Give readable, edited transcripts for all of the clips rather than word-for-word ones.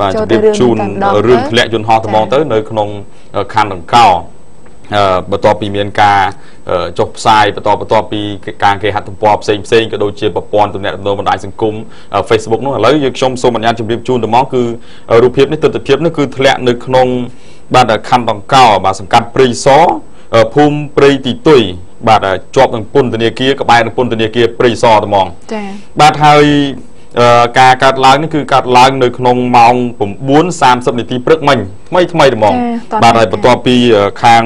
បាទជម្រាបជូនរឿងធ្លាក់យន្តហោះត្បូងទៅនៅក្នុងខណ្ឌដង្កោបន្ទាប់ពីមានការចុះផ្សាយបន្ទាប់ពីការគេហទំព័រផ្សេងក៏ដូចជាប្រព័ន្ធទំនាក់ទំនងបណ្ដាញសង្គម Facebook នោះឥឡូវយើងខ្ញុំសូមអនុញ្ញាតជម្រាបជូនទៅមកគឺរូបភាពនេះទិដ្ឋភាពនេះគឺធ្លាក់នៅក្នុងបាទខណ្ឌដង្កោបាទសង្កាត់ព្រៃសរភូមិព្រៃទីទុយបាទជាប់នឹងពន្ធនាគារក្បែរនឹងពន្ធនាគារព្រៃសរត្មងចា៎បាទហើយការកាត់ឡើងនេះគឺកាត់ឡើងនៅក្នុងម៉ោង 9:30 នាទីព្រឹកមិញថ្មីត្មងបាទហើយបន្ទាប់ពីខាង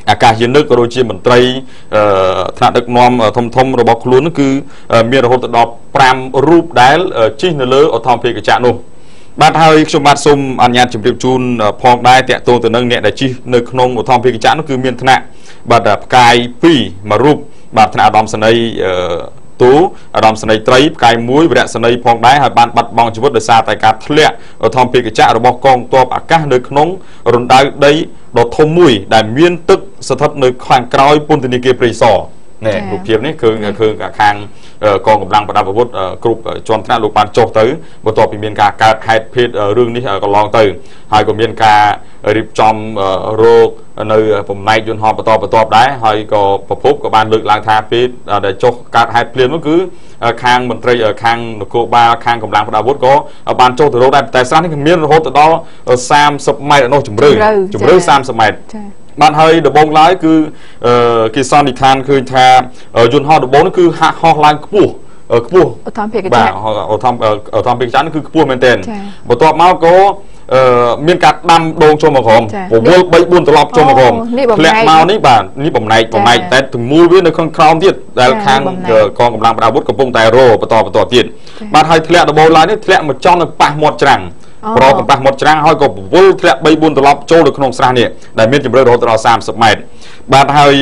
អាកាសយានិកក៏ដូចជាមន្ត្រីថ្នាក់ដឹកនាំធំរបស់ខ្លួនគឺមានរហូតដល់5រូបដែលជិះនៅលើអូថូភេកញ្ចក់នោះបាទហើយខ្ញុំបាទសូមអនុញ្ញាតជម្រាបជូនផងដែរតាក់ទងទៅនឹងអ្នកដែលជិះនៅក្នុងអូថូភេកញ្ចក់នោះគឺមានថ្នាក់បាទផ្កាយ2មួយរូបបាទថ្នាក់អាដាមសេនីទូអាដាមសេនីត្រីផ្កាយ1វរៈសេនីផងដែរហើយបានបាត់បង់ជីវិតដោយសារតែការធ្លាក់អូថូភេកញ្ចក់របស់កងទ័ពអាកាសនៅក្នុងរណ្ដៅដីដ៏ធំមួយដែលមានទឹកស្ថិតនៅខាងក្រោយពន្ធនាគារព្រៃសរនេះរូបភាពនេះគឺខាងកងកម្លាំងប្រដាប់អាវុធគ្រប់ជាន់ថ្នាក់លោកបានចុះទៅបន្ទាប់ពីមានការកើតហេតុភេទរឿងនេះកន្លងទៅហើយក៏មានការរៀបចំរោគនៅបំណែកយន្តហោះបន្តដែរហើយក៏ប្រភពក៏បានលើកឡើងថាពេលដែលចុះកើតហេតុភ្លាមនោះគឺខាងមន្ត្រីខាងនគរបាលខាងកម្លាំងប្រដាប់អាវុធក៏បានចុះទៅរកដែរតែស្រះនេះមានរហូតដល់30 ម៉ែត្រនោះជម្រៅ30 ម៉ែត្របាទហើយដំបងឡើយគឺគេសន្និដ្ឋានឃើញថាយន្តហោះដំបងនេះគឺហាក់ហោះឡើងខ្ពស់អូថូភេកញ្ចក់បាទអូថូភេកញ្ចក់នេះគឺខ្ពស់មែនទែនបន្ទាប់មកក៏មានការដាំដងចូលមកក្រោមរវល់ 3-4 ត្រឡប់ចូលមកក្រោមធ្លាក់មកនេះបាទនេះបំណែកតែទំមូលវានៅក្នុងក្រោមទៀតដែលខាងកងកម្លាំងប្រដាប់អាវុធកំពុងតែរបន្តទៀតបាទហើយធ្លាក់ដំបូងឡើយនេះធ្លាក់មកចង់នៅប៉ះមាត់ច្រាំងប្រកប៉ះមាត់ច្រាំងហើយក៏វល់ធ្លាក់ 3-4 ត្រឡប់ចូលនៅក្នុងស្រះនេះដែលមានជម្រៅរហូតដល់30 ម៉ែត្របាទហើយ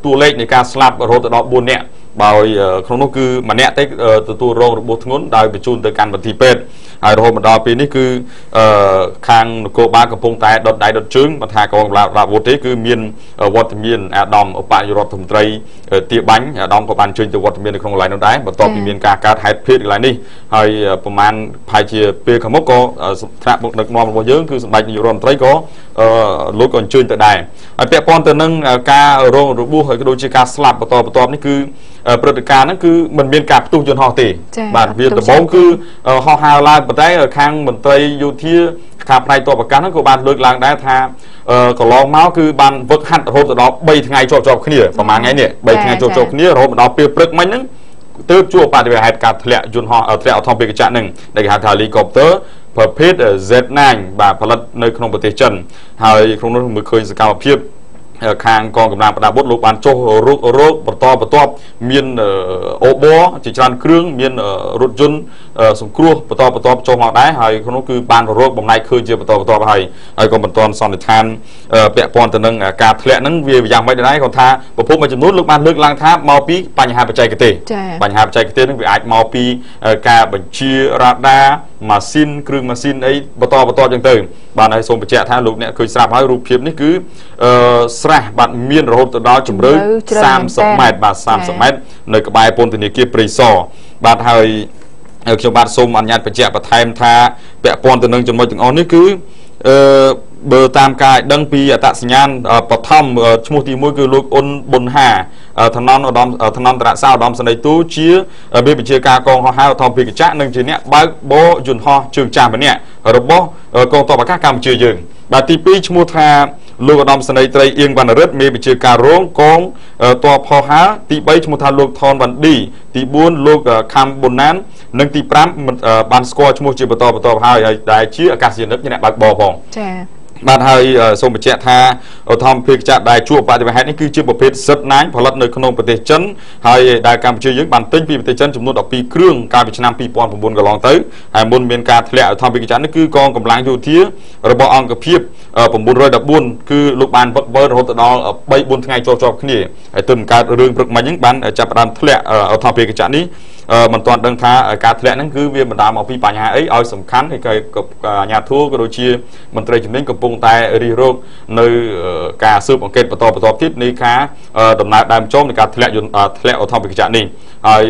តួលេខនៃការស្លាប់រហូតដល់4នាក់ដោយក្នុងនោះគឺម្នាក់ទេទទួលរងរបួសធ្ងន់ដោយបញ្ជូនទៅកាន់មន្ទីរពេទ្យហើយរហូតមកដល់ពេលនេះគឺខាងនគរបាលកំពុងតែដុតដៃដុតជើងបើថាកងកម្លាំងប្រដាប់អាវុធទេគឺមានវត្តមានអាដាមឧបនាយករដ្ឋមន្ត្រីទាបាញ់អាដាមក៏បានជួយទៅវត្តមាននៅក្នុងកន្លែងនោះដែរបន្ទាប់ពីមានការកើតហេតុភេទកន្លែងនេះហើយប្រហែលផាយជាពេលខាងមុខក៏ថ្នាក់មុខដឹកនាំរបស់យើងគឺសម្ដេចនាយករដ្ឋមន្ត្រីក៏លោកក៏អញ្ជើញទៅដែរហើយពាក់ព័ន្ធទៅនឹងការរងរបួសហើយក៏ដូចជាការស្លាប់បន្តនេះគឺព្រឹត្តិការណ៍ហ្នឹងគឺមិនមានការផ្ទុះយន្តហោះទេបាទវាដំបូងគឺហោះហើរឡើងប៉ុន្តែខាងមន្ត្រីយោធាខាងផ្នែកទ័ពអាកាសហ្នឹងក៏បានលើកឡើងដែរថាកន្លងមកគឺបានវឹកហាត់រហូតដល់3ថ្ងៃជាប់គ្នាប្រហែលថ្ងៃនេះ3ថ្ងៃជាប់គ្នារហូតដល់ពេលព្រឹកមិញហ្នឹងទើបជួបបដិវេហេតុការធ្លាក់យន្តហោះធ្លាក់អូថូភេកញ្ចក់ហ្នឹងដែលគេហៅថា helicopter ប្រភេទ Z9 បាទផលិតនៅក្នុងប្រទេសចិនហើយក្នុងនោះមើលឃើញសកម្មភាពខាងកងកម្លាំងប្រដាប់អាវុធលោកបានចុះរោគបន្តមានអូប័រជាច្រើនគ្រឿងមានរថយន្តសង្គ្រោះបន្តចុះមកដែរហើយក្នុងនោះគឺបានរោគបំណែកឃើញជាបន្តហើយក៏មិនទាន់សន្និដ្ឋានពាក់ព័ន្ធទៅនឹងការធ្លាក់ហ្នឹងវាយ៉ាងម៉េចដែរគាត់ថាប្រភពមួយចំនួនលោកបានលើកឡើងថាមកពីបញ្ហាបច្ចេកទេសបញ្ហាបច្ចេកទេសហ្នឹងវាអាចមកពីការបញ្ជារ៉ាដាម៉ាស៊ីនគ្រឿងម៉ាស៊ីនអីបន្តចឹងទៅបានហើយសូមបញ្ជាក់ថាលោកអ្នកឃើញស្រាប់ហើយរូបភាពនេះគឺស្រះបាទមានរហូតដល់ជម្រៅ30 ម៉ែត្របាទ30 ម៉ែត្រនៅក្បែរពន្ធនាគារព្រៃសរបាទហើយខ្ញុំបាទសូមអនុញ្ញាតបញ្ជាក់បន្ថែមថាពាក់ព័ន្ធទៅនឹងចំណុចទាំងអស់នេះគឺបើតាមការដឹងពីអត្តសញ្ញាណបឋមឈ្មោះទី1គឺលោកអ៊ុនប៊ុនហាឋានន្តរសោឧត្តមសេនីយ៍ទូជាមានបញ្ជាការកងហោះហើរអូថូភេកញ្ចក់និងជាអ្នកបើកបរយន្តហោះជើងចាស់ម្នាក់របស់កងទ័ពអាកាសកម្ពុជាយើងបាទទី2ឈ្មោះថាលោកឧត្តមសេនីយ៍ត្រីអៀងវណ្ណរិទ្ធមានបញ្ជាការរងកងទ័ពហោះហើរទី3ឈ្មោះថាលោកថនវ៉ាន់ឌីទី4លោកខំប៊ុនណាននិងទី5បានស្គាល់ឈ្មោះជាបន្តហើយដែលជាអាកាសយានិកអ្នកបើកបរផងចា៎បាទហើយសូមបញ្ជាក់ថាអូថូភេកញ្ចក់ដែលជួបបដិវេហេតុនេះគឺជាប្រភេទ Z9 ផលិតនៅក្នុងប្រទេសចិនហើយដែលកម្ពុជាយើងបានទិញពីប្រទេសចិនចំនួន12គ្រឿងកាលពីឆ្នាំ2009កន្លងទៅហើយមុនមានការធ្លាក់អូថូភេកញ្ចក់នេះគឺកងកម្លាំងយោធារបស់អង្គភាព914គឺលោកបានវឹកវើរហូតដល់ 3-4 ថ្ងៃជាប់គ្នាហើយទើបកើតរឿងព្រឹកមិញហ្នឹងបានចាប់ផ្ដើមធ្លាក់អូថូភេកញ្ចក់នេះមិនទាន់ដឹងថាការធ្លាក់ហ្នឹងគឺវាបណ្ដាលមកពីបញ្ហាអីឲ្យសំខាន់ហើយក៏អាជ្ញាធរក៏ដូចជាមន្ត្រីជំនាញកំពុង ពងតែរិះរោចនៅការស៊ើបអង្កេតបន្តទៀតនៃការដំណើរដើមចុងនៃការធ្លាក់ឧទ្ធម្ភាគចក្រនេះហើយ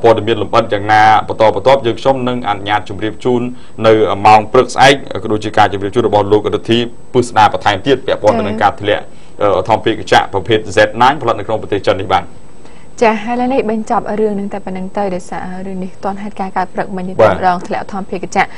ព័ត៌មានលម្អិតយ៉ាងណាបន្តយើងខ្ញុំនឹងអនុញ្ញាតជម្រាបជូននៅម៉ោងព្រឹកស្អែកក៏ដូចជាការជម្រាបជូនរបស់លោករដ្ឋាភិបាលពឹស្ដារបន្ថែមទៀតពាក់ព័ន្ធទៅនឹងការធ្លាក់ឧទ្ធម្ភាគចក្រប្រភេទ Z9 ផលិតនៅក្នុងប្រទេសចិននេះបាទចាហើយឡើយនេះបញ្ចប់រឿងនឹងតែប៉ុណ្្នឹងទៅដោយសាររឿងនេះទាន់ហេតុការណ៍កើតព្រឹកមិញតែម្ដងធ្លាក់ឧទ្ធម្ភាគចក្រ